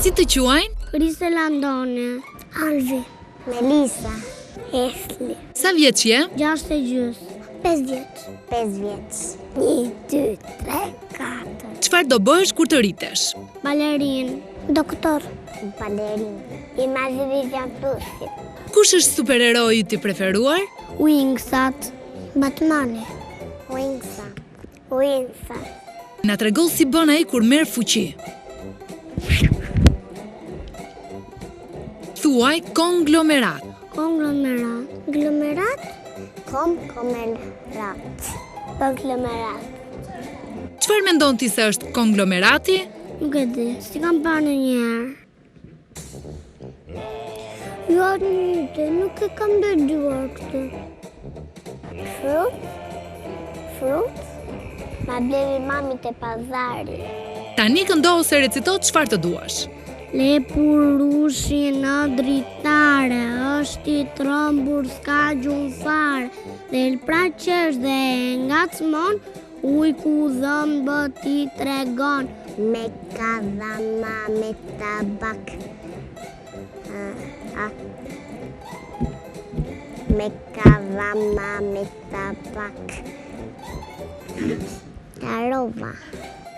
Si të quajnë? Krise Landone, Alvi, Melisa, Esli. Sa vjeç je? 6 e gjys. 5 vjeç. 5 vjeç. 1, 2, 3, 4. Çfarë do bëhesh kur të rritesh? Balerin. Doktor. Balerin. Imagivision Plusi. Kush është superheroi i preferuar? Wingsat. Batmani. Wingsat. Na trego si bën ai kur merr fuqi. Thuaj konglomerat. Konglomerat. Glomerat? Konglomerat. Çfarë mendon ti se është konglomerati? Nuk e di, si kam parë ndonjëherë. Jo, nuk e kam dëgjuar këtë. Frut? Ma blevi mami te pazari. Tani këndo ose recito çfarë të duash. Lepurushi në dritare, është i trëmbur s'ka gjumë fare, del pra qesh dhe ngacmon, ujku dhëmbë ti tregon. Me kadhama, me tabak. Me kadhama, me tabak. Tarova.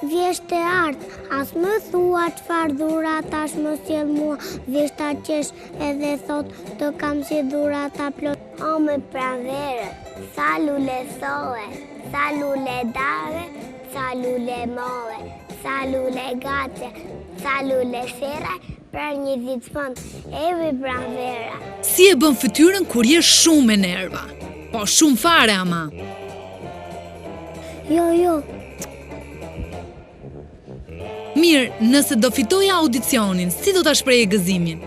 Vjesht e artë, as më thua çfarë dhurat tash më sjell mua, vjesht ta qesh edhe thot të kam si dhurata plot. O me pranvere, sa lule soe, sa lule dare, sa lule moe, sa lule gace, sa lule shere, për një ditë fund, evi pranvera. Si e bën fytyrën kur je shumë me nerva? Po shumë fare ama. Jo. Mirë, nëse do fitoja audicionin, si do ta shprehje gëzimin?